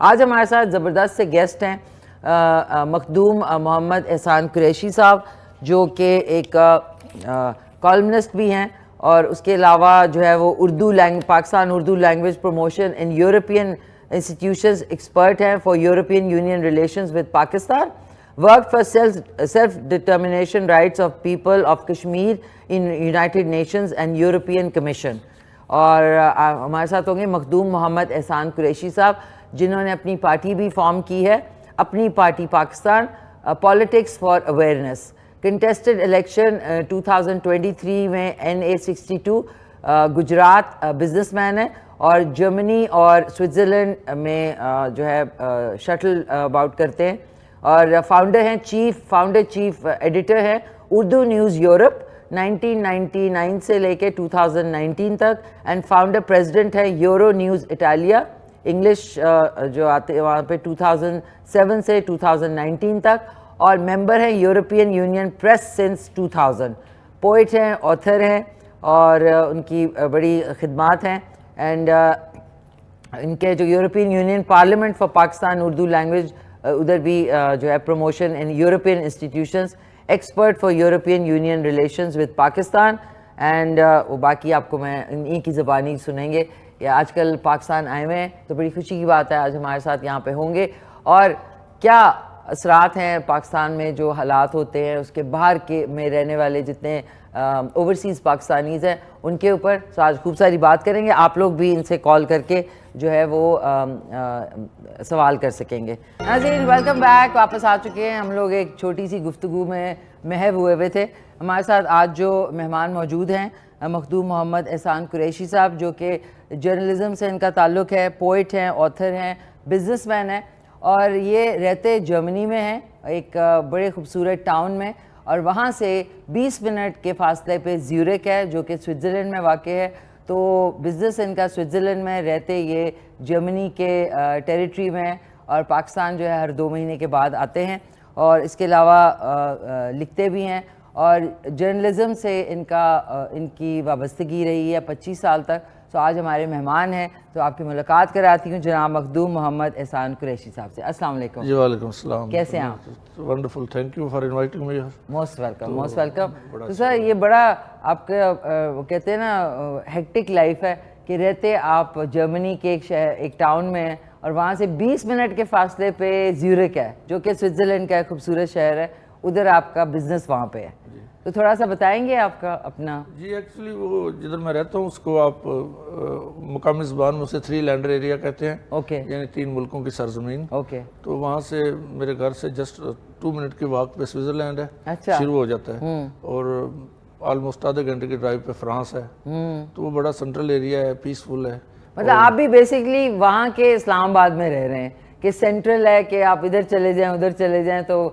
آج ہمارے ساتھ زبردست سے گیسٹ ہیں مخدوم محمد احسان قریشی صاحب، جو کہ ایک کالمنسٹ بھی ہیں، اور اس کے علاوہ جو ہے وہ Pakistan Urdu language promotion in European institutions expert ہیں for European Union relations with Pakistan. Worked for self-determination rights of people of Kashmir in United Nations and European Commission. اور ہمارے ساتھ ہوں گے مخدوم محمد احسان قریشی صاحب، جنہوں نے اپنی پارٹی بھی فارم کی ہے، اپنی party Pakistan politics for awareness. Contested election 2023 میں NA62 گجرات بزنس مین ہے، اور جرمنی اور سوئٹزرلینڈ میں جو ہے شٹل اباؤٹ کرتے ہیں، اور فاؤنڈر ہیں چیف ایڈیٹر ہیں اردو نیوز یورپ 1999 سے لے کے 2019 تک، اینڈ فاؤنڈر پریزیڈنٹ ہے یورو نیوز اٹالیا انگلش جو آتے وہاں پہ 2007 سے 2019 تک، اور ممبر ہیں European union press since 2000. Poet ہیں، آتھر ہیں، اور ان کی بڑی خدمات ہیں. اینڈ ان کے جو European union parliament for Pakistan Urdu language, ادھر بھی جو ہے promotion in European institutions, expert for European Union relations with Pakistan. And وہ باقی آپ کو میں انہیں کی زبانی سنیں گے. یہ آج کل پاکستان آئے ہوئے ہیں تو بڑی خوشی کی بات ہے، آج ہمارے ساتھ یہاں پہ ہوں گے. اور کیا اثرات ہیں پاکستان میں جو حالات ہوتے ہیں اس کے باہر کے میں رہنے والے جتنے اوورسیز پاکستانیز ہیں ان کے اوپر، تو آج خوب ساری بات کریں گے. آپ لوگ بھی ان سے کال کر کے جو ہے وہ سوال کر سکیں گے. ناظرین ویلکم بیک، واپس آ چکے ہیں ہم لوگ. ایک چھوٹی سی گفتگو میں محو ہوئے تھے. ہمارے ساتھ آج جو مہمان موجود ہیں مخدوم محمد احسان قریشی صاحب، جو کہ جرنلزم سے ان کا تعلق ہے، پوئٹ ہیں، آتھر ہیں، بزنس مین ہیں، اور یہ رہتے جرمنی میں ہیں، ایک بڑے خوبصورت ٹاؤن میں، اور وہاں سے 20 منٹ کے فاصلے پہ زیورک ہے جو کہ سوئٹزرلینڈ میں واقع ہے. تو بزنس ان کا سوئٹزرلینڈ میں رہتے یہ جرمنی کے ٹیریٹری میں، اور پاکستان جو ہے ہر 2 مہینے کے بعد آتے ہیں، اور اس کے علاوہ لکھتے بھی ہیں. اور جرنلزم سے ان کی وابستگی رہی ہے 25 سال تک. تو آج ہمارے مہمان ہیں، تو آپ کی ملاقات کراتی ہوں جناب مخدوم محمد احسان قریشی صاحب سے. السلام علیکم. جی وعلیکم السلام. کیسے ہیں آپ؟ Wonderful, thank you for inviting me. Most welcome, most welcome. تو سر یہ بڑا آپ کا کہتے ہیں نا ہیکٹک لائف ہے کہ رہتے آپ جرمنی کے ایک ٹاؤن میں ہیں، اور وہاں سے 20 منٹ کے فاصلے پہ زیورک ہے جو کہ سوئٹزرلینڈ کا ایک خوبصورت شہر ہے، ادھر آپ کا بزنس وہاں پہ ہے. تو تھوڑا سا بتائیں گے آپ کا اپنا؟ جی ایکچولی وہ جدھر میں رہتا ہوں اس کو آپ مقامی زبان میں اسے 3 لینڈر ایریا کہتے ہیں. اوکے. یعنی 3 ملکوں کی سرزمین. اوکے. تو وہاں سے میرے گھر سے جسٹ 2 منٹ کی واک پہ سوئٹزرلینڈ ہے. اچھا. شروع ہو جاتا ہے. اور آلموسٹ آدھے گھنٹے کی ڈرائیو پہ فرانس ہے. تو وہ بڑا سینٹرل ایریا ہے، پیسفل ہے. مطلب آپ بھی بیسکلی وہاں کے اسلام آباد میں رہ رہے ہیں کہ سینٹرل ہے کہ آپ ادھر چلے جائیں ادھر چلے جائیں تو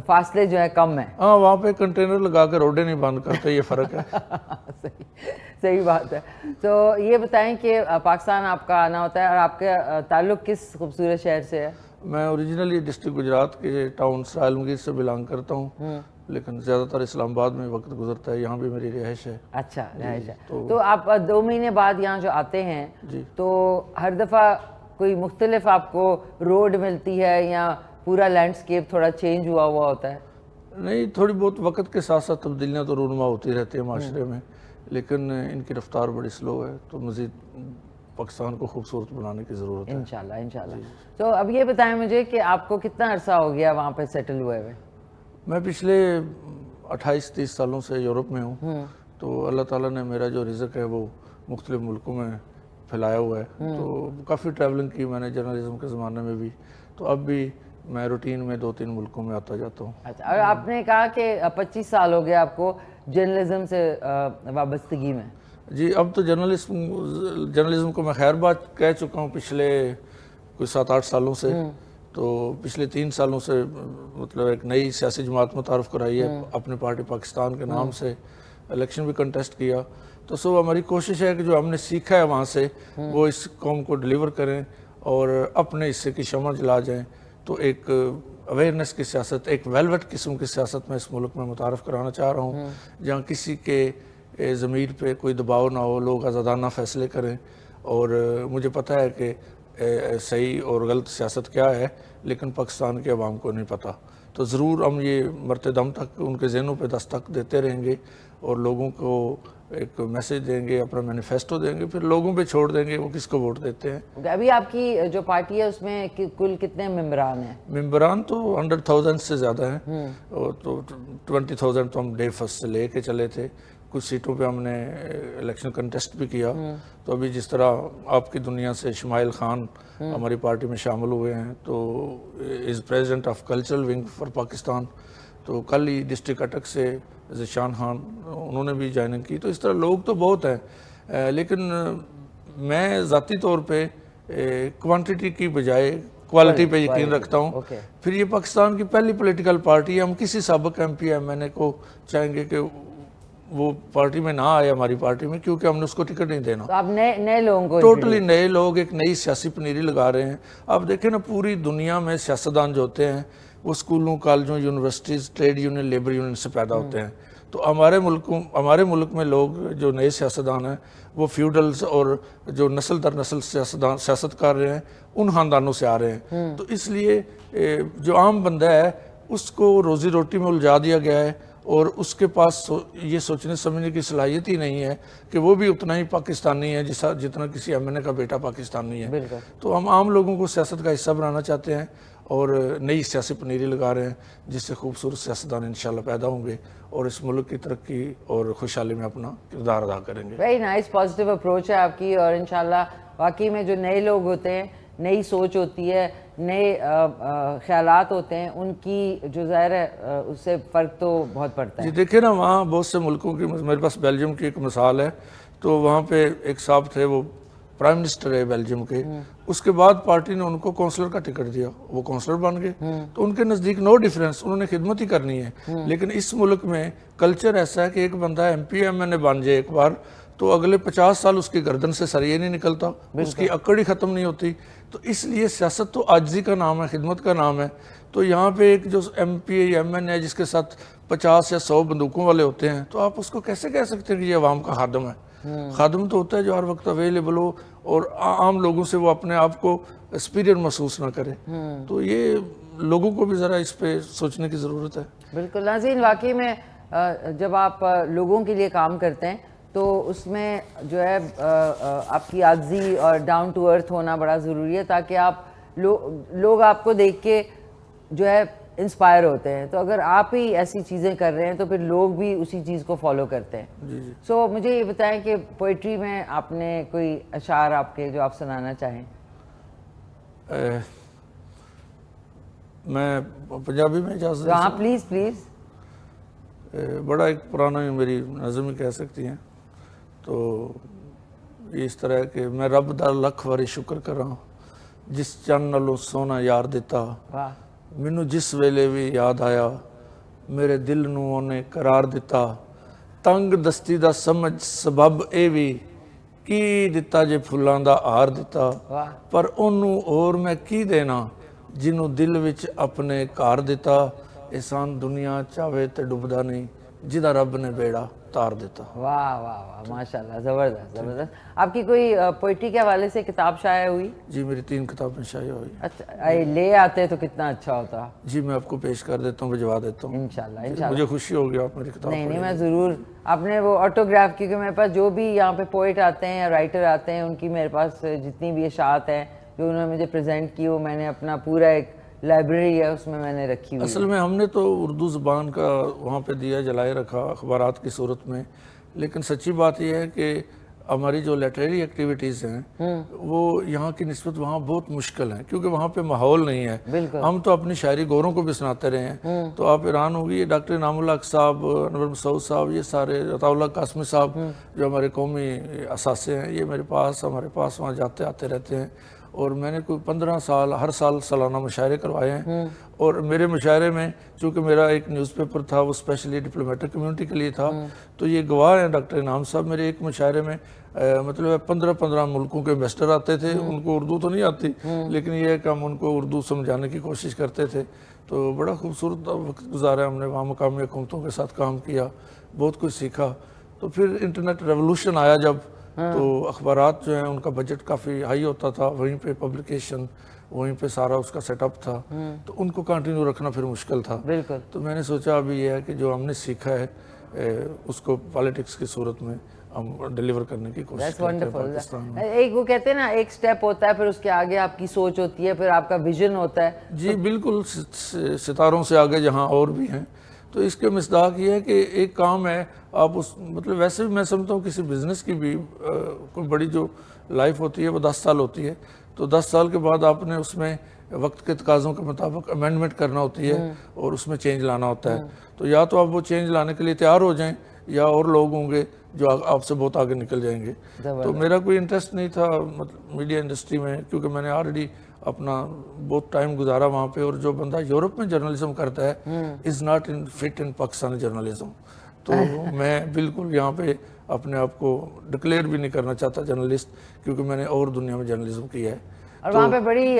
فاصلے جو ہے کم ہیں. ہاں وہاں پہ کنٹینر لگا کے روڈیں نہیں بند کرتے، یہ فرق ہے. صحیح بات ہے. تو یہ بتائیں کہ پاکستان آپ کا آنا ہوتا ہے، اور آپ کا تعلق کس خوبصورت شہر سے ہے؟ میں اوریجنلی ڈسٹرکٹ گجرات کے ٹاؤن سرائل سے بلانگ کرتا ہوں، لیکن زیادہ تر اسلام آباد میں وقت گزرتا ہے. یہاں بھی میری رہائش ہے. اچھا رہائش ہے. تو آپ 2 مہینے بعد یہاں جو آتے ہیں تو ہر دفعہ کوئی مختلف آپ کو روڈ ملتی ہے یا پورا لینڈسکیپ تھوڑا چینج ہوا ہوتا ہے؟ نہیں، تھوڑی بہت وقت کے ساتھ ساتھ تبدیلیاں تو رونما ہوتی رہتی ہیں معاشرے میں، لیکن ان کی رفتار بڑی سلو ہے. تو مزید پاکستان کو خوبصورت بنانے کی ضرورت ہے انشاءاللہ انشاءاللہ. تو اب یہ بتائیں مجھے کہ آپ کو کتنا عرصہ ہو گیا وہاں پہ سیٹل ہوئے ہوئے؟ میں پچھلے 28-30 سالوں سے یورپ میں ہوں. تو اللہ تعالیٰ نے میرا جو رزق ہے وہ مختلف ملکوں میں پھیلایا ہوا ہے. تو کافی ٹریولنگ کی میں نے جرنلزم کے زمانے میں بھی. تو اب بھی میں روٹین میں 2-3 ملکوں میں آتا جاتا ہوں. اچھا. اور آپ نے کہا کہ 25 سال ہو گیا آپ کو جرنلزم سے وابستگی میں. جی اب تو جرنلزم کو میں خیر بات کہہ چکا ہوں پچھلے کوئی 7-8 سالوں سے. تو پچھلے 3 سالوں سے مطلب ایک نئی سیاسی جماعت متعارف کرائی ہے اپنی پارٹی پاکستان کے نام سے. الیکشن بھی کنٹیسٹ کیا. تو سو ہماری کوشش ہے کہ جو ہم نے سیکھا ہے وہاں سے وہ اس قوم کو ڈیلیور کریں اور اپنے حصے کی شمع جلا جائیں. تو ایک اویئرنیس کی سیاست، ایک ویلوٹ قسم کی سیاست میں اس ملک میں متعارف کرانا چاہ رہا ہوں، جہاں کسی کے ضمیر پہ کوئی دباؤ نہ ہو، لوگ آزادانہ فیصلے کریں. اور مجھے پتہ ہے کہ صحیح اور غلط سیاست کیا ہے، لیکن پاکستان کے عوام کو نہیں پتہ. تو ضرور ہم یہ مرتے دم تک ان کے ذہنوں پہ دستک دیتے رہیں گے اور لوگوں کو ایک میسج دیں گے، اپنا مینیفیسٹو دیں گے، پھر لوگوں پہ چھوڑ دیں گے وہ کس کو ووٹ دیتے ہیں. ابھی آپ کی جو پارٹی ہے اس میں کل کتنے ممبران ہیں؟ ممبران تو 100,000 سے زیادہ ہیں، اور تو 20,000 تو ہم ڈے فرسٹ سے لے کے چلے تھے. کچھ سیٹوں پہ ہم نے الیکشن کنٹیسٹ بھی کیا. تو ابھی جس طرح آپ کی دنیا سے شمائل خان ہماری پارٹی میں شامل ہوئے ہیں، تو is president of cultural wing for Pakistan. تو کل ہی ڈسٹرکٹ اٹک سے ذیشان خان انہوں نے بھی جوائننگ کی. تو اس طرح لوگ تو بہت ہیں، لیکن میں ذاتی طور پہ کوانٹٹی کی بجائے کوالٹی پہ یقین رکھتا ہوں. پھر یہ پاکستان کی پہلی پولیٹیکل پارٹی ہے. ہم کسی سابق ایم پی ایم این اے کو چاہیں گے کہ وہ پارٹی میں نہ آئے ہماری پارٹی میں، کیونکہ ہم نے اس کو ٹکٹ نہیں دینا. تو آپ نئے لوگوں کو ٹوٹلی نئے لوگ ایک نئی سیاسی پنیری لگا رہے ہیں. آپ دیکھیں نا، پوری دنیا میں سیاستدان جو ہوتے ہیں وہ اسکولوں، کالجوں، universities, trade union, labour union سے پیدا ہوتے ہیں. تو ہمارے ملک میں لوگ جو نئے سیاستدان ہیں وہ فیوڈلز اور جو نسل در نسل سیاست کر رہے ہیں ان خاندانوں سے آ رہے ہیں. تو اس لیے جو عام بندہ ہے اس کو روزی روٹی میں الجھا دیا گیا ہے، اور اس کے پاس یہ سوچنے سمجھنے کی صلاحیت ہی نہیں ہے کہ وہ بھی اتنا ہی پاکستانی ہے جتنا کسی ایم این اے کا بیٹا پاکستانی ہے. تو ہم عام لوگوں کو سیاست کا حصہ بنانا چاہتے ہیں اور نئی سیاسی پنیری لگا رہے ہیں، جس سے خوبصورت سیاستدان انشاءاللہ پیدا ہوں گے اور اس ملک کی ترقی اور خوشحالی میں اپنا کردار ادا کریں گے. ویری نائس، پازیٹیو اپروچ ہے آپ کی. اور انشاءاللہ واقعی میں جو نئے لوگ ہوتے ہیں، نئی سوچ ہوتی ہے، نئے خیالات ہوتے ہیں، ان کی جو ظاہر ہے اس سے فرق تو بہت پڑتا ہے. جی دیکھیں نا، وہاں بہت سے ملکوں کی، میرے پاس بیلجیم کی ایک مثال ہے. تو وہاں پہ ایک صاحب تھے، وہ پرائم منسٹر ہے بیلجیم کے. اس کے بعد پارٹی نے ان کو کونسلر کا ٹکٹ دیا، وہ کونسلر بن گئے. تو ان کے نزدیک نو ڈیفرنس، انہوں نے خدمت ہی کرنی ہے. لیکن اس ملک میں کلچر ایسا ہے کہ ایک بندہ ایم پی ایم این اے بن جائے ایک بار، تو اگلے 50 سال اس کی گردن سے سر یہ نہیں نکلتا، اس کی اکڑ ہی ختم نہیں ہوتی. تو اس لیے سیاست تو عاجزی کا نام ہے، خدمت کا نام ہے. تو یہاں پہ ایک جو ایم پی یا ایم این اے جس کے ساتھ 50 یا 100 بندوقوں والے ہوتے ہیں، تو آپ اس کو کیسے کہہ سکتے ہیں کہ یہ عوام کا خادم ہے؟ خادم تو ہوتا ہے جو ہر وقت اویلیبل ہو اور عام لوگوں سے وہ اپنے آپ کو سپیریئر محسوس نہ کرے. تو یہ لوگوں کو بھی ذرا اس پہ سوچنے کی ضرورت ہے. بالکل ناظرین، واقعی میں جب آپ لوگوں کے لیے کام کرتے ہیں تو اس میں جو ہے آپ کی عاجزی اور ڈاؤن ٹو ارتھ ہونا بڑا ضروری ہے، تاکہ آپ لوگ آپ کو دیکھ کے جو ہے انسپائر ہوتے ہیں. تو اگر آپ ہی ایسی چیزیں کر رہے ہیں تو پھر لوگ بھی اسی چیز کو فالو کرتے ہیں. سو مجھے یہ بتائیں کہ پوئٹری میں آپ نے کوئی اشعار آپ کے جو آپ سنانا چاہیں؟ میں پنجابی میں اجازت؟ ہاں پلیز پلیز. بڑا ایک پرانا میری نظم ہی کہہ سکتی ہیں. تو اس طرح کہ میں رب دا لکھ واری شکر کراں، جس چن نالوں سونا یار دیتا. مینوں جس ویلے بھی یاد آیا، میرے دل نوں اونے قرار دیتا. تنگ دستی دا سمجھ سبب اے وی، کی دیتا جے پھلاں دا ہار دیتا. پر اونوں اور میں کی دینا، جنوں دل وچ اپنے گھر دیتا. احسان دنیا چاہے تے ڈبدا نہیں، جدا رب نے بیڑا تار دیتا. واہ واہ واہ، ماشاءاللہ، زبردست زبردست. آپ کی کوئی پوئٹری کے حوالے سے کتاب شائع ہوئی؟ جی میری 3 کتابیں شائع ہوئی. اچھا، لے آتے تو کتنا اچھا ہوتا. جی میں آپ کو پیش کر دیتا ہوں، بھجوا دیتا ہوں انشاءاللہ انشاءاللہ. مجھے خوشی ہوگی آپ میری کتاب. نہیں میں ضرور. آپ نے وہ آٹوگراف، کیونکہ میرے پاس جو بھی یہاں پہ پوئٹ آتے ہیں یا رائٹر آتے ہیں، ان کی میرے پاس جتنی بھی اشاعت ہیں جو انہوں نے مجھے پریزنٹ کی، وہ میں نے اپنا پورا ایک لائبریری ہے اس میں نے رکھی ہوئی. اصل میں ہم نے تو اردو زبان کا وہاں پہ دیا جلائے رکھا اخبارات کی صورت میں. لیکن سچی بات یہ ہے کہ ہماری جو لٹریری ایکٹیویٹیز ہیں وہ یہاں کی نسبت وہاں بہت مشکل ہیں، کیونکہ وہاں پہ ماحول نہیں ہے. ہم تو اپنی شاعری گوروں کو بھی سناتے رہے ہیں. تو آپ حیران ہوگی، ڈاکٹر انعام الحق صاحب، انور مسعود صاحب، یہ سارے، عطا اللہ قاسمی صاحب جو ہمارے قومی اثاثے ہیں، یہ ہمارے پاس وہاں جاتے آتے رہتے ہیں. اور میں نے کوئی 15 سال ہر سال سالانہ مشاعرے کروائے ہیں. اور میرے مشاعرے میں چونکہ میرا ایک نیوز پیپر تھا، وہ اسپیشلی ڈپلومیٹک کمیونٹی کے لیے تھا، تو یہ گواہ ہیں ڈاکٹر انعام صاحب. میرے ایک مشاعرے میں مطلب 15 ملکوں کے انویسٹر آتے تھے. ان کو اردو تو نہیں آتی، لیکن یہ ہے کہ ہم ان کو اردو سمجھانے کی کوشش کرتے تھے. تو بڑا خوبصورت وقت گزارا ہم نے وہاں. مقامی حکومتوں کے ساتھ کام کیا، بہت کچھ سیکھا. تو پھر انٹرنیٹ ریولوشن آیا جب تو اخبارات جو ہیں ان کا بجٹ کافی ہائی ہوتا تھا, وہیں پہ پبلیکیشن, وہیں پہ سارا اس کا سیٹ اپ تھا, تو ان کو کنٹینیو رکھنا پھر مشکل تھا. بالکل. تو میں نے سوچا ابھی یہ ہے کہ جو ہم نے سیکھا ہے اس کو پالیٹکس کی صورت میں ہم ڈیلیور کرنے کی کوشش کرتے ہیں پاکستان میں. ایک وہ کہتے ہیں نا ایک سٹیپ ہوتا ہے, پھر اس کے آگے آپ کی سوچ ہوتی ہے, پھر آپ کا ویژن ہوتا ہے. جی بالکل, ستاروں سے آگے جہاں اور بھی ہیں. تو اس کے مصداق یہ ہے کہ ایک کام ہے, آپ اس مطلب ویسے بھی میں سمجھتا ہوں کسی بزنس کی بھی کوئی بڑی جو لائف ہوتی ہے وہ 10 سال ہوتی ہے. تو 10 سال کے بعد آپ نے اس میں وقت کے تقاضوں کے مطابق امینڈمنٹ کرنا ہوتی ہے اور اس میں چینج لانا ہوتا ہے. تو یا تو آپ وہ چینج لانے کے لیے تیار ہو جائیں, یا اور لوگ ہوں گے جو آپ سے بہت آگے نکل جائیں گے. تو میرا کوئی انٹرسٹ نہیں تھا مطلب میڈیا انڈسٹری میں, کیونکہ میں نے آلریڈی اپنا بہت ٹائم گزارا وہاں پہ, اور جو بندہ یورپ میں جرنلزم کرتا ہے is not fit in Pakistani journalism. تو میں بالکل یہاں پہ اپنے آپ کو ڈکلیئر بھی نہیں کرنا چاہتا جرنلسٹ, کیونکہ میں نے اور دنیا میں جرنلزم کیا ہے. اور وہاں پہ بڑی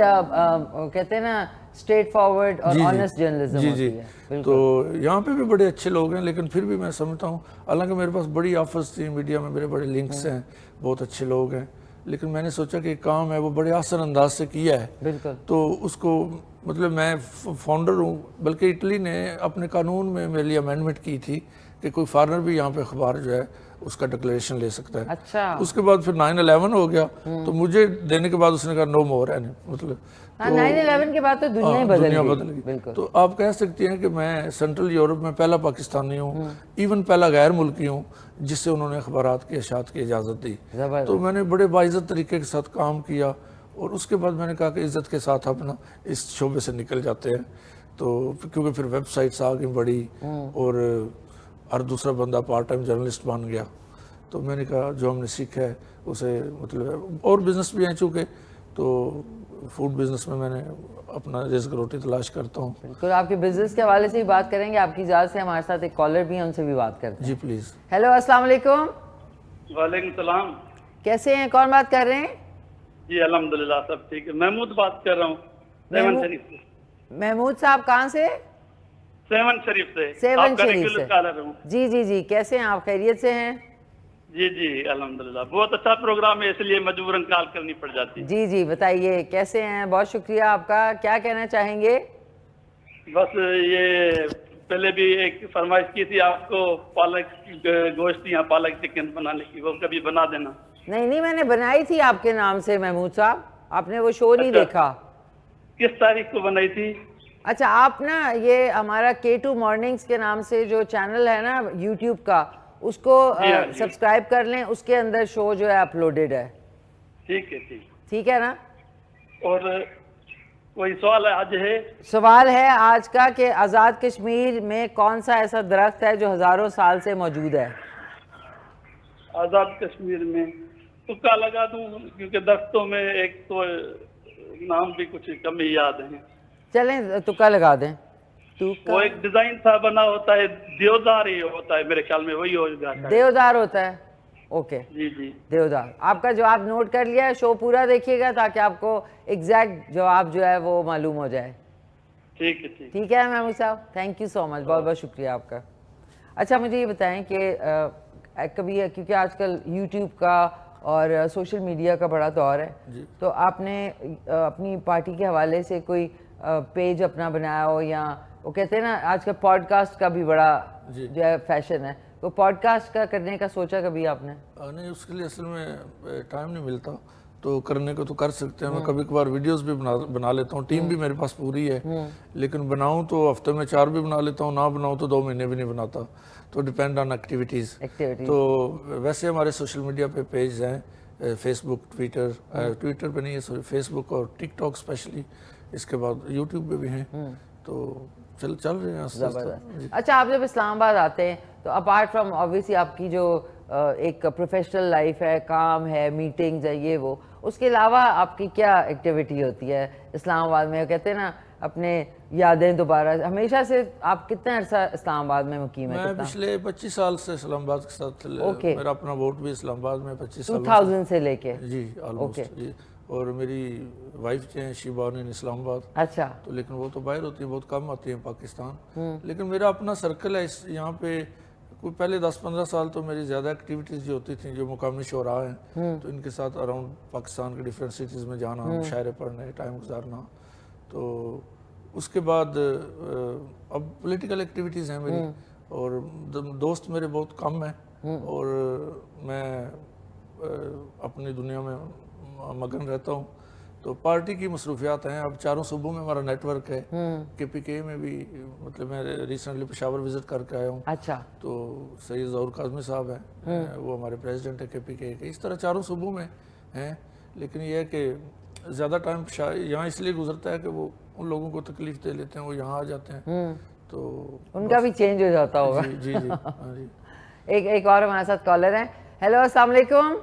کہتے ہیں نا اسٹریٹ فارورڈ اور آنیسٹ جرنلزم ہوتی ہے. تو یہاں پہ بھی بڑے اچھے لوگ ہیں, لیکن پھر بھی میں سمجھتا ہوں, حالانکہ میرے پاس بڑی آفرز تھی میڈیا میں, میرے بڑے لنکس ہیں, بہت اچھے لوگ ہیں, لیکن میں نے سوچا کہ ایک کام ہے وہ بڑے آسان انداز سے کیا ہے. بالکل. تو اس کو مطلب میں فاؤنڈر ہوں, بلکہ اٹلی نے اپنے قانون میں میرے لیے امینڈمنٹ کی تھی کہ کوئی فارنر بھی یہاں پہ اخبار جو ہے اس کا ڈکلیریشن لے سکتا ہے. اچھا. اس کے بعد پھر 9/11 ہو گیا, تو مجھے دینے کے بعد اس نے کہا نو مور ہے, مطلب 9/11 کے بعد تو دنیا ہی بدل گئی. بالکل. تو آپ کہہ سکتی ہیں کہ میں سینٹرل یورپ میں پہلا پاکستانی ہوں, ایون پہلا غیر ملکی ہوں جس سے انہوں نے اخبارات کی اشاعت کی اجازت دی. تو میں نے بڑے باعزت طریقے کے ساتھ کام کیا, اور اس کے بعد میں نے کہا کہ عزت کے ساتھ اپنا اس شعبے سے نکل جاتے ہیں. تو کیونکہ پھر ویب سائٹس آ گئی بڑی, اور ہر دوسرا بندہ پارٹ ٹائم جرنلسٹ بن گیا. تو میں نے کہا جو ہم نے سیکھا ہے اسے مطلب اور بزنس بھی ہیں چونکہ, تو فوڈ بزنس میں میں نے اپنا رزق روٹی تلاش کرتا ہوں. بالکل. آپ کے بزنس کے حوالے سے بھی بات کریں گے, آپ کی اجازت سے. ہمارے ساتھ ایک کالر بھی ہیں, ان سے بھی بات کرتے ہیں. جی پلیز. ہیلو, السلام علیکم. وعلیکم السلام. کیسے ہیں, کون بات کر رہے ہیں؟ جی الحمدللہ سب ٹھیک ہے. محمود بات کر رہا ہوں سیون شریف سے. محمود صاحب کہاں سے؟ سیون شریف سے. سیون شریف سے. ہوں. جی جی جی, کیسے ہیں آپ, خیریت سے ہیں؟ جی جی الحمدللہ, بہت اچھا پروگرام ہے, اس لیے مجبوراً کال کرنی پڑ جاتی. جی جی بتائیے کیسے ہیں, بہت شکریہ آپ کا. کیا کہنا چاہیں گے؟ بس یہ پہلے بھی ایک فرمائش کی تھی آپ کو پالک گوشت یا پالک چکن بنانے کی, وہ کبھی بنا دینا. نہیں, میں نے بنائی تھی آپ کے نام سے محمود صاحب, آپ نے وہ شو نہیں دیکھا. کس تاریخ کو بنائی تھی؟ اچھا, آپ نا یہ ہمارا K2 مارننگز کے نام سے جو چینل ہے نا یوٹیوب کا, اس کو سبسکرائب کر لیں, اس کے اندر شو جو ہے اپلوڈڈ ہے. ٹھیک ہے. ٹھیک ہے نا. اور کوئی سوال آج ہے؟ سوال ہے آج کا کہ آزاد کشمیر میں کون سا ایسا درخت ہے جو ہزاروں سال سے موجود ہے؟ آزاد کشمیر میں تکا لگا دوں, کیونکہ درختوں میں ایک تو نام بھی کچھ کم ہی یاد ہیں. چلیں تکا لگا دیں. وہ ایک ڈیزائن تھا بنا ہوتا ہے, دیودار ہی ہوتا ہے میرے خیال میں, وہی ہوگا. دیودار ہوتا ہے. اوکے. جی جی دیودار. آپ کا جواب نوٹ کر لیا ہے, شو پورا دیکھیے گا تاکہ آپ کو ایگزیکٹ جواب جو ہے وہ معلوم ہو جائے. ٹھیک ہے محمود صاحب, تھینک یو سو مچ, بہت بہت شکریہ آپ کا. اچھا مجھے یہ بتائیں کہ کبھی, کیونکہ آج کل یوٹیوب کا اور سوشل میڈیا کا بڑا دور ہے, تو آپ نے اپنی پارٹی کے حوالے سے کوئی پیج اپنا بنایا ہو, یا وہ کہتے ہیں نا آج کل پوڈ کاسٹ کا بھی بڑا جو ہے فیشن ہے, تو پوڈ کاسٹ کا کرنے کا سوچا کبھی آپ نے؟ نہیں, اس کے لیے اصل میں ٹائم نہیں ملتا, تو کرنے کو تو کر سکتے ہیں. میں کبھی کبھار ویڈیوز بھی بنا لیتا ہوں, ٹیم بھی میرے پاس پوری ہے, لیکن بناؤں تو ہفتے میں 4 بھی بنا لیتا ہوں, نہ بناؤں تو 2 مہینے بھی نہیں بناتا. تو ڈیپینڈ آن ایکٹیویٹیز. تو ویسے ہمارے سوشل میڈیا پہ پیج ہیں, فیس بک, ٹویٹر پہ نہیں ہے, فیس بک اور ٹک ٹاک اسپیشلی, اس کے بعد یوٹیوب پہ بھی ہیں. تو چل رہے ہیں. اچھا, آپ جب اسلام آباد آتے ہیں تو اپارٹ فرام اوبویسلی آپ کی جو ایک پروفیشنل لائف ہے, کام ہے, میٹنگز ہے, یہ وہ, اس کے علاوہ آپ کی کیا ایکٹیویٹی ہوتی ہے اسلام آباد میں؟ کہتے ہیں نا اپنے یادیں دوبارہ, ہمیشہ سے آپ کتنے عرصہ اسلام آباد میں مقیم ہیں؟ میں پچھلے 25 سال سے اسلام آباد کے ساتھ, میرا اپنا ووٹ بھی اسلام آباد میں 25 سال 2000 سے لے کے. جی آلموسٹ. جی, اور میری وائف جو ہیں شی بورن ان اسلام آباد. اچھا. تو لیکن وہ تو باہر ہوتی ہیں, بہت کم آتی ہیں پاکستان. لیکن میرا اپنا سرکل ہے, یہاں پہ کوئی پہلے 10-15 سال تو میری زیادہ ایکٹیویٹیز جو ہوتی تھیں جو مقامی شعراء ہیں تو ان کے ساتھ اراؤنڈ پاکستان کے ڈفرینٹ سٹیز میں جانا، مشاعرے پڑھنے، ٹائم گزارنا. تو اس کے بعد اب پولیٹیکل ایکٹیویٹیز ہیں میری، اور دوست میرے بہت کم ہیں، اور میں اپنی دنیا میں مگن رہتا ہوں. تو پارٹی کی مصروفیات ہیں. اب چاروں صوبوں میں ہمارا نیٹ ورک ہے. کے پی کے میں بھی مطلب میں ریسنٹلی پشاور وزٹ کر کے آیا ہوں. اچھا. تو سید ظہور کاظمی صاحب ہیں، وہ ہمارے پریزیڈنٹ ہے کے پی کے. اس طرح چاروں صوبوں میں ہیں. لیکن یہ ہے کہ زیادہ ٹائم یہاں اس لیے گزرتا ہے کہ وہ ان لوگوں کو تکلیف دے لیتے ہیں، وہ یہاں آ جاتے ہیں تو ان کا بھی چینج ہو جاتا ہوگا. جی جی ہاں جی. ایک اور ہمارے ساتھ کالر ہیں. ہیلو السلام علیکم.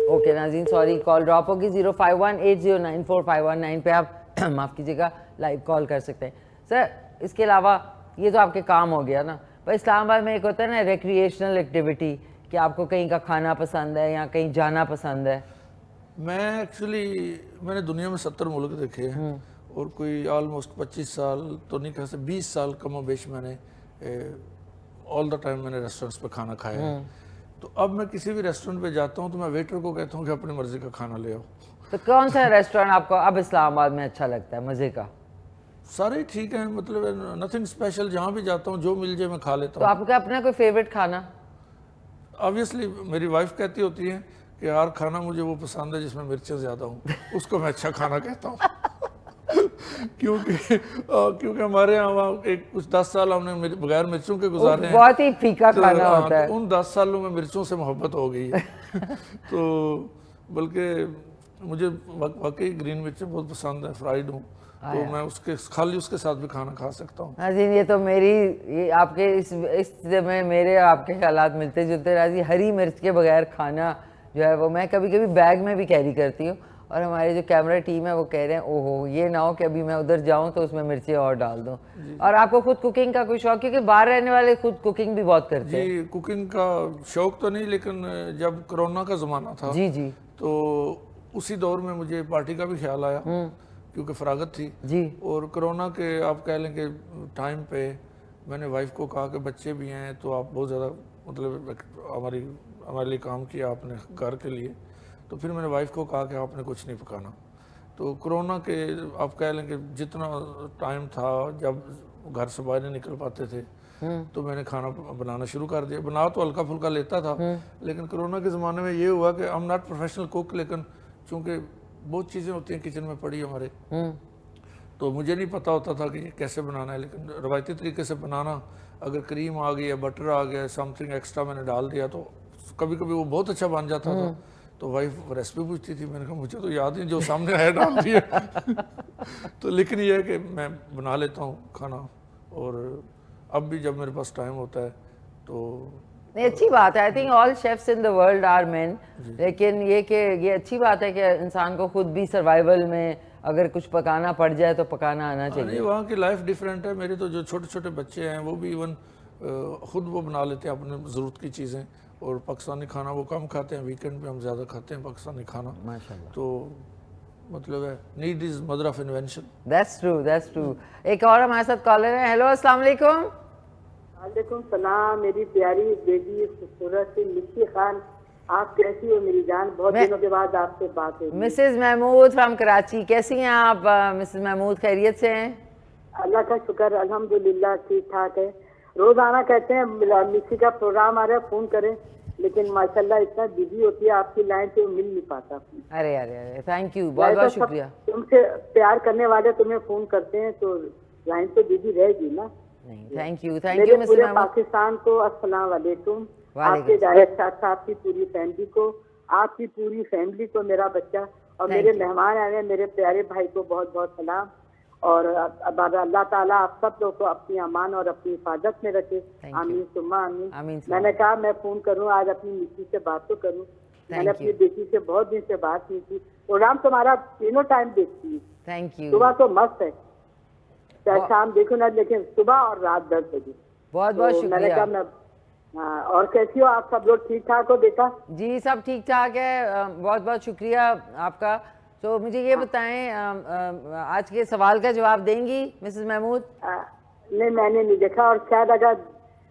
اوکے ناظرین سوری کال ڈراپ ہوگی. 05180945119 پہ آپ معاف کیجیے گا لائیو کال کر سکتے ہیں. سر اس کے علاوہ یہ تو آپ کے کام ہو گیا نا، پر اسلام آباد میں ایک ہوتا ہے نا ریکریشنل ایکٹیویٹی، کہ آپ کو کہیں کا کھانا پسند ہے یا کہیں جانا پسند ہے. میں ایکچولی میں نے دنیا میں 70 ملک دیکھے ہیں، اور کوئی آلموسٹ 25 سال تو نہیں کہہ سکتے، 20 سال کم و بیش میں نے آل دا ٹائم میں نے ریسٹورنٹس پہ کھانا کھایا ہے. تو اب میں کسی بھی ریسٹورنٹ پہ جاتا ہوں تو میں ویٹر کو کہتا ہوں کہ اپنی مرضی کا کھانا لے آؤ. تو کون سا ریسٹورینٹ آپ کو اب اسلام آباد میں اچھا لگتا ہے مزے کا؟ سارے ٹھیک ہیں، مطلب نتھنگ اسپیشل. جہاں بھی جاتا ہوں جو مل جائے میں کھا لیتا تو ہوں. آپ کا اپنا کوئی فیوریٹ کھانا؟ آبویسلی میری وائف کہتی ہوتی ہے کہ ہر کھانا مجھے وہ پسند ہے جس میں مرچیں زیادہ ہوں، اس کو میں اچھا کھانا کہتا ہوں. کیونکہ ہمارے یہاں کچھ 10 سال ہم نے بغیر مرچوں کے گزارے ہیں. بہت ہی پھیکا کھانا ہوتا ہے. ان 10 سالوں میں مرچوں سے محبت ہو گئی ہے. تو بلکہ مجھے واقعی گرین مرچیں بہت پسند ہیں، فرائیڈ ہوں تو میں خالی اس کے ساتھ بھی کھانا کھا سکتا ہوں. ناظرین یہ تو میری آپ کے اس میں میرے آپ کے خیالات ملتے جلتے. راضی ہری مرچ کے بغیر کھانا جو ہے وہ میں کبھی کبھی بیگ میں بھی کیری کرتی ہوں، اور ہمارے جو کیمرہ ٹیم ہے وہ کہہ رہے ہیں اوہو یہ نہ ہو کہ ابھی میں ادھر جاؤں تو اس میں مرچیں اور ڈال دوں. اور آپ کو خود کوکنگ کا کوئی شوق؟ کیونکہ باہر رہنے والے خود کوکنگ بھی بہت کرتے ہیں. جی کوکنگ کا شوق تو نہیں، لیکن جب کرونا کا زمانہ تھا جی جی تو اسی دور میں مجھے پارٹی کا بھی خیال آیا، کیونکہ فراغت تھی. جی. اور کرونا کے آپ کہہ لیں کہ ٹائم پہ میں نے وائف کو کہا کہ بچے بھی ہیں تو آپ بہت زیادہ مطلب ہمارے لیے کام کیا آپ نے گھر کے لیے. تو پھر میں نے وائف کو کہا کہ آپ نے کچھ نہیں پکانا. تو کرونا کے آپ کہہ لیں کہ جتنا ٹائم تھا جب گھر سے باہر نہیں نکل پاتے تھے تو میں نے کھانا بنانا شروع کر دیا. بنا تو ہلکا پھلکا لیتا تھا، لیکن کرونا کے زمانے میں یہ ہوا کہ I'm not professional cook، لیکن چونکہ بہت چیزیں ہوتی ہیں کچن میں پڑی ہمارے، تو مجھے نہیں پتا ہوتا تھا کہ یہ کیسے بنانا ہے. لیکن روایتی طریقے سے بنانا، اگر کریم آ گئی یا بٹر آ گیا، سم تھنگ ایکسٹرا میں نے ڈال دیا تو کبھی کبھی وہ بہت اچھا بن جاتا تھا. تو وائف ریسپی پوچھتی تھی، میں نے کہا مجھے تو یاد نہیں، جو سامنے آیا ڈال دیا. تو لیکن یہ ہے کہ میں بنا لیتا ہوں کھانا، اور اب بھی جب میرے پاس ٹائم ہوتا ہے تو نہیں اچھی بات ہے. I think all chefs in the world are men. لیکن یہ کہ یہ اچھی بات ہے کہ انسان کو خود بھی سروائیول میں اگر کچھ پکانا پڑ جائے تو پکانا آنا چاہیے. وہاں کی لائف ڈیفرنٹ ہے. میرے تو جو چھوٹے چھوٹے بچے ہیں وہ بھی ایون خود وہ بنا لیتے ہیں اپنے ضرورت کی چیزیں، اور پاکستانی کھانا وہ کم کھاتے ہیں. ویکینڈ پہ ہم زیادہ کھاتے ہیں پاکستانی کھانا. ماشاءاللہ. تو مطلب ہے need is mother of invention. That's true that's true. ایک اور ہمارے ساتھ کالر ہے. ہیلو السلام علیکم. وعلیکم السلام. میری پیاری بیٹی خوبصورت سی مشی خان، آپ کیسی ہو میری جان؟ بہت دنوں کے بعد آپ سے بات ہوئی. مسز محمود فرام کراچی، کیسی ہیں آپ مسز محمود؟ خیریت سے ہیں؟ اللہ کا شکر الحمدللہ ٹھیک ٹھاک ہے. روزانہ کہتے ہیں مشی کا پروگرام آ رہا ہے فون کریں، لیکن ماشاءاللہ اتنا بزی ہوتی ہے آپ کی لائن سے مل نہیں پاتا. ارے ارے ارے تھینک یو، بہت بہت شکریہ. تم سے پیار کرنے والے تمہیں فون کرتے ہیں تو لائن تو بزی رہے گی نا. تھینک یو مسز پورے محمود. پاکستان کو السلام علیکم. آپ کے ظاہر صاحب کی پوری فیملی کو، آپ کی پوری فیملی کو، میرا بچہ اور میرے مہمان آئے ہیں میرے پیارے بھائی کو بہت بہت سلام. اور اللہ تعالیٰ آپ سب لوگ کو اپنی امان اور اپنی حفاظت میں رکھے. آمین ثم آمین. میں نے کہا میں فون کروں آج اپنی مٹی سے بات تو کروں. میں نے اپنی بیٹی سے بہت دن سے بات کی تھی. پروگرام تمہارا تینوں ٹائم دیکھتی ہے. Thank you. صبح تو مست ہے، چاہے شام دیکھو نہ، لیکن صبح اور رات 10 بجے. بہت بہت شکریہ. میں نے کہا میں اور کیسی ہو آپ سب لوگ؟ ٹھیک ٹھاک ہو بیٹا؟ جی سب ٹھیک ٹھاک ہے. بہت بہت شکریہ آپ کا. تو مجھے یہ بتائیں آج کے سوال کا جواب دیں گی مسز محمود؟ نہیں میں نے نہیں دیکھا، اور شاید اگر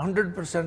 100%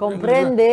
comprende,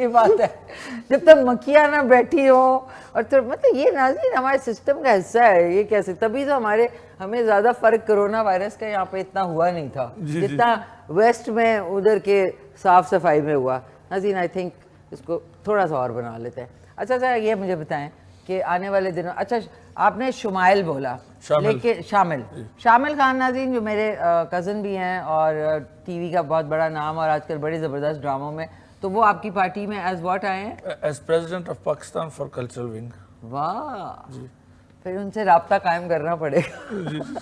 یہ بات ہے جب تک مکھیاں نہ بیٹھی ہوں اور تو مطلب یہ ناظرین ہمارے سسٹم کا حصہ ہے یہ کیسے تبھی تو ہمیں زیادہ فرق کرونا وائرس کا یہاں پہ اتنا ہوا نہیں تھا جتنا ویسٹ میں ادھر کے صاف صفائی میں ہوا. ناظرین آئی تھنک اس کو تھوڑا سا اور بنا لیتے ہیں. اچھا یہ مجھے بتائیں کہ آنے والے دنوں اچھا آپ نے شمائل بولا لیکن شامل خان ناظرین جو میرے کزن بھی ہیں اور ٹی وی کا بہت بڑا نام اور آج کل بڑے زبردست ڈراموں میں تو وہ آپ کی پارٹی میں ایز واٹ آئے ہیں؟ As president of Pakistan for cultural wing. واہ پھر ان سے رابطہ قائم کرنا پڑے گا.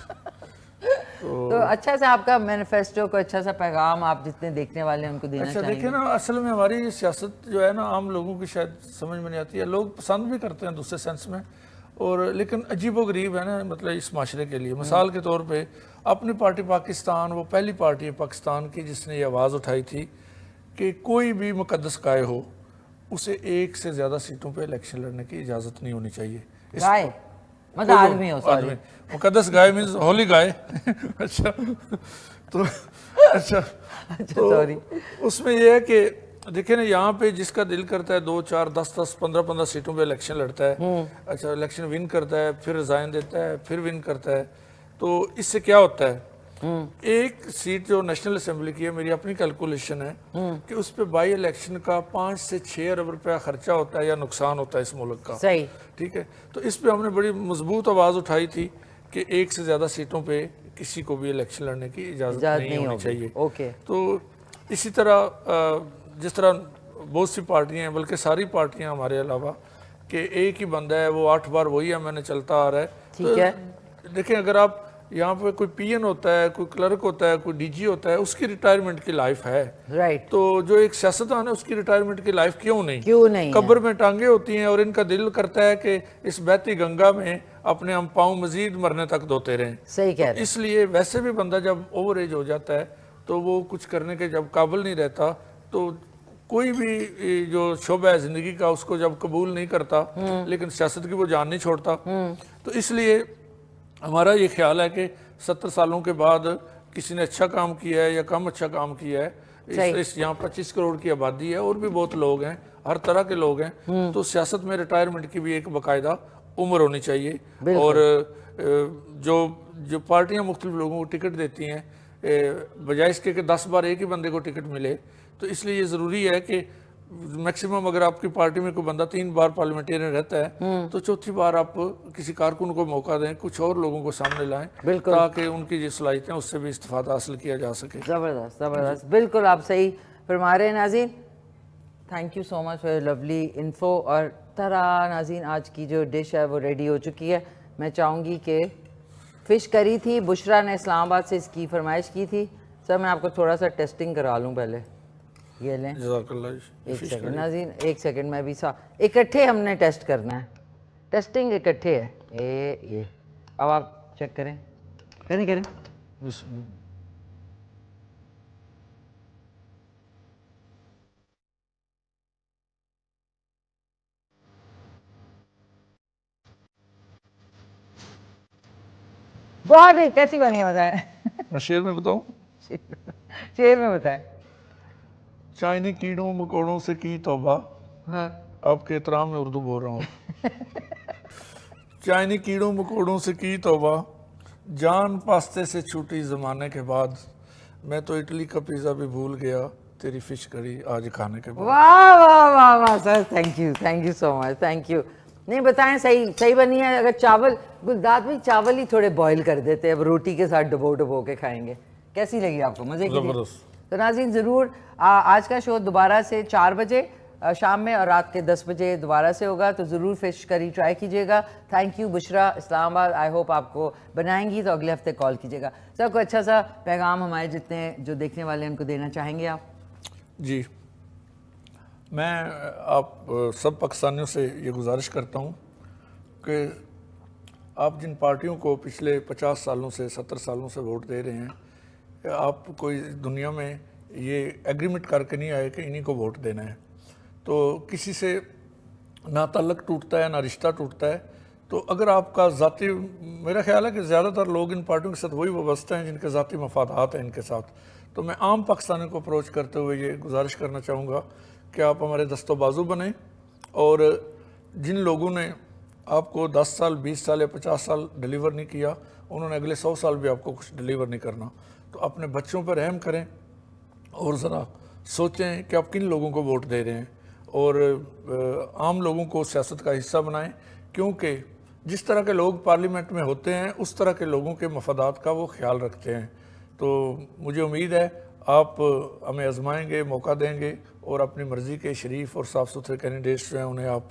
تو اچھا سا آپ کا مینیفیسٹو کو اچھا سا پیغام آپ جتنے دیکھنے والے ہیں ان کو دینا چاہیں گے؟ دیکھیں نا اصل میں ہماری یہ سیاست جو ہے نا عام لوگوں کی شاید سمجھ میں نہیں آتی ہے. لوگ پسند بھی کرتے ہیں دوسرے سینس میں اور لیکن عجیب و غریب ہے نا مطلب اس معاشرے کے لیے. مثال کے طور پہ اپنی پارٹی پاکستان وہ پہلی پارٹی ہے پاکستان کی جس نے یہ آواز اٹھائی تھی کہ کوئی بھی مقدس گائے ہو اسے 1 سے زیادہ سیٹوں پہ الیکشن لڑنے کی اجازت نہیں ہونی چاہیے. گائے مطلب آدمی ہو سوری مقدس گائے مینز ہولی گائے. اچھا تو اچھا سوری اس میں یہ ہے کہ دیکھیں نا یہاں پہ جس کا دل کرتا ہے 2 4 10 10 15 سیٹوں پہ الیکشن لڑتا ہے. اچھا الیکشن ون کرتا ہے پھر ریزائن دیتا ہے پھر ون کرتا ہے. تو اس سے کیا ہوتا ہے ایک سیٹ جو نیشنل اسمبلی کی ہے میری اپنی کیلکولیشن ہے کہ اس پہ بائی الیکشن کا 5 سے 6 ارب روپیہ خرچہ ہوتا ہے یا نقصان ہوتا ہے اس ملک کا. صحیح ٹھیک ہے. تو اس پہ ہم نے بڑی مضبوط آواز اٹھائی تھی کہ 1 سے زیادہ سیٹوں پہ کسی کو بھی الیکشن لڑنے کی اجازت نہیں ہونی چاہیے. اوکے. تو اسی طرح جس طرح بہت سی پارٹیاں ہیں بلکہ ساری پارٹیاں ہمارے علاوہ کہ ایک ہی بندہ ہے وہ 8 بار وہی ہے میں نے چلتا آ رہا ہے. ٹھیک ہے. دیکھیں اگر آپ یہاں پہ کوئی پی این ہوتا ہے کوئی کلرک ہوتا ہے کوئی ڈی جی ہوتا ہے اس کی ریٹائرمنٹ کی لائف ہے. رائٹ. تو جو ایک سیاستدان ہے اس کی ریٹائرمنٹ کی لائف کیوں نہیں قبر میں ٹانگیں ہوتی ہیں اور ان کا دل کرتا ہے کہ اس بہتی گنگا میں اپنے ہم پاؤں مزید مرنے تک دھوتے رہیں. صحیح کہہ رہے. اس لیے ویسے بھی بندہ جب اوور ایج ہو جاتا ہے تو وہ کچھ کرنے کے جب قابل نہیں رہتا تو کوئی بھی جو شعبہ ہے زندگی کا اس کو جب قبول نہیں کرتا لیکن سیاست کی وہ جان نہیں چھوڑتا. تو اس لیے ہمارا یہ خیال ہے کہ 70 سالوں کے بعد کسی نے اچھا کام کیا ہے یا کم اچھا کام کیا ہے اس یہاں 25 کروڑ کی آبادی ہے اور بھی بہت لوگ ہیں ہر طرح کے لوگ ہیں تو سیاست میں ریٹائرمنٹ کی بھی ایک باقاعدہ عمر ہونی چاہیے. اور جو پارٹیاں مختلف لوگوں کو ٹکٹ دیتی ہیں بجائے اس کے کہ 10 بار ایک ہی بندے کو ٹکٹ ملے تو اس لیے یہ ضروری ہے کہ میکسیمم اگر آپ کی پارٹی میں کوئی بندہ 3 بار پارلیمنٹیرین رہتا ہے تو چوتھی بار آپ کسی کارکن کو موقع دیں کچھ اور لوگوں کو سامنے لائیں تاکہ ان کی جو صلاحیتیں اس سے بھی استفادہ حاصل کیا جا سکے. زبردست زبردست بالکل آپ صحیح فرما رہے ہیں ناظرین. Thank you so much for lovely info. اور طرح ناظرین آج کی جو ڈش ہے وہ ریڈی ہو چکی ہے. میں چاہوں گی کہ فش کری تھی بشرا نے اسلام آباد سے اس کی فرمائش کی تھی. سر میں آپ کو تھوڑا سا ٹیسٹنگ کرا لوں پہلے. یہ لیں جزاک اللہ. ایک سیکنڈ ناظرین ایک سیکنڈ میں بھی اکٹھے ہم نے ٹیسٹ کرنا ہے. ٹیسٹنگ اکٹھے ہے. یہ اب آپ چیک کریں کریں. بہت ہی کیسی بنی ہے بتائیں. شعر میں بتاؤں شعر میں بتائیں. چائنی کیڑوں مکوڑوں سے کی توبہ. ہاں آپ کے احترام میں اردو بول رہا ہوں. چائنی کیڑوں مکوڑوں سے کی توبہ جان پاستے سے چھوٹی زمانے کے بعد میں تو اٹلی کا پیزا بھی بھول گیا تیری فش کری آج کھانے کے بعد. واہ واہ واہ واہ sir thank you so much thank you. نہیں بتائیں صحیح بنی ہے. اگر چاول گلداد بھی چاول ہی تھوڑے بوائل کر دیتے اب روٹی کے ساتھ ڈبو کے کھائیں گے کیسی لگی آپ کو مزے کی تھی. تو ناظرین ضرور آج کا شو دوبارہ سے 4 بجے شام میں اور رات کے 10 بجے دوبارہ سے ہوگا تو ضرور فش کری ٹرائی کیجیے گا. تھینک یو بشرا اسلام آباد. آئی ہوپ آپ کو بنائیں گی تو اگلے ہفتے کال کیجیے گا. سر کوئی اچھا سا پیغام ہمارے جتنے جو دیکھنے والے ہیں ان کو دینا چاہیں گے آپ؟ جی میں آپ سب پاکستانیوں سے یہ گزارش کرتا ہوں کہ آپ جن پارٹیوں کو پچھلے 50 سالوں سے 70 سالوں سے ووٹ دے رہے ہیں آپ کوئی دنیا میں یہ ایگریمنٹ کر کے نہیں آئے کہ انہی کو ووٹ دینا ہے. تو کسی سے نہ تعلق ٹوٹتا ہے نہ رشتہ ٹوٹتا ہے. تو اگر آپ کا ذاتی میرا خیال ہے کہ زیادہ تر لوگ ان پارٹیوں کے ساتھ وہی وابستہ ہیں جن کے ذاتی مفادات ہیں ان کے ساتھ. تو میں عام پاکستانیوں کو اپروچ کرتے ہوئے یہ گزارش کرنا چاہوں گا کہ آپ ہمارے دست و بازو بنیں، اور جن لوگوں نے آپ کو 10 سال 20 سال یا 50 سال ڈیلیور نہیں کیا، انہوں نے اگلے 100 سال بھی آپ کو کچھ ڈیلیور نہیں کرنا. تو اپنے بچوں پر رحم کریں اور ذرا سوچیں کہ آپ کن لوگوں کو ووٹ دے رہے ہیں، اور عام لوگوں کو سیاست کا حصہ بنائیں، کیونکہ جس طرح کے لوگ پارلیمنٹ میں ہوتے ہیں اس طرح کے لوگوں کے مفادات کا وہ خیال رکھتے ہیں. تو مجھے امید ہے آپ ہمیں آزمائیں گے، موقع دیں گے، اور اپنی مرضی کے شریف اور صاف ستھرے کینڈیڈیٹس جو ہیں انہیں آپ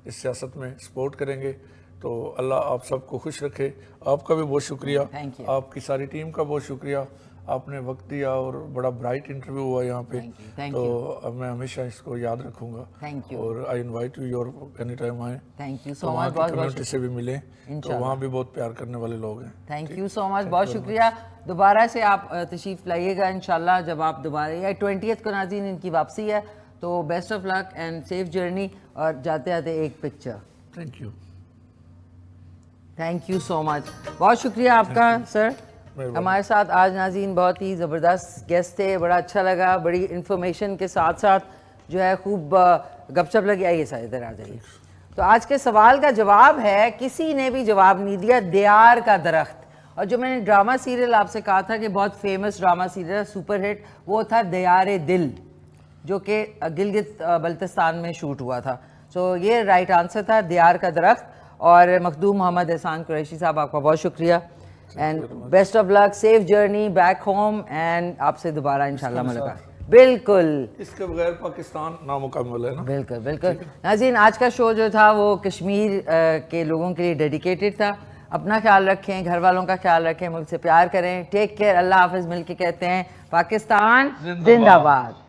اس سیاست میں سپورٹ کریں گے. تو اللہ آپ سب کو خوش رکھے. آپ کا بھی بہت شکریہ، آپ کی ساری ٹیم کا بہت شکریہ. آپ نے وقت دیا اور بڑا برائٹ انٹرویو ہوا یہاں پہ، تو میں ہمیشہ اس کو یاد رکھوں گا. اور I invite you your any time آئیں. تھینک یو سو وہاں مچ. کی کمیونٹی سے بھی ملیں، تو وہاں بھی بہت پیار کرنے والے لوگ ہیں. تھینک یو سو مچ، بہت شکریہ. دوبارہ سے آپ تشریف لائیے گا انشاءاللہ جب آپ دوبارہ، یا 20th کو ناظرین ان کی واپسی ہے. تو best of luck and safe journey. اور جاتے آتے ایک picture. Thank you. Thank you so much. بہت شکریہ آپ کا سر. ہمارے ساتھ آج ناظرین بہت ہی زبردست گیسٹ تھے، بڑا اچھا لگا، بڑی انفارمیشن کے ساتھ ساتھ جو ہے خوب گپ شپ لگی. آئیے سر ادھر آ جائیے. تو آج کے سوال کا جواب ہے، کسی نے بھی جواب نہیں دیا، دیار کا درخت. اور جو میں نے ڈرامہ سیریل آپ سے کہا تھا کہ بہت famous drama serial super hit, وہ تھا دیار دل، جو کہ گلگت بلتستان میں شوٹ ہوا تھا. سو یہ رائٹ آنسر تھا، دیار کا درخت. اور مخدوم محمد احسان قریشی صاحب، آپ کا بہت شکریہ. And best of luck, safe journey back home, and آپ سے دوبارہ انشاءاللہ ملاقات. بالکل، اس کے بغیر پاکستان نامکمل ہے نا. بالکل بالکل. ناظرین آج کا شو جو تھا وہ کشمیر کے لوگوں کے لیے ڈیڈیکیٹڈ تھا. اپنا خیال رکھیں، گھر والوں کا خیال رکھیں، ملک سے پیار کریں. Take care. اللہ حافظ. مل کے کہتے ہیں پاکستان زندہ باد.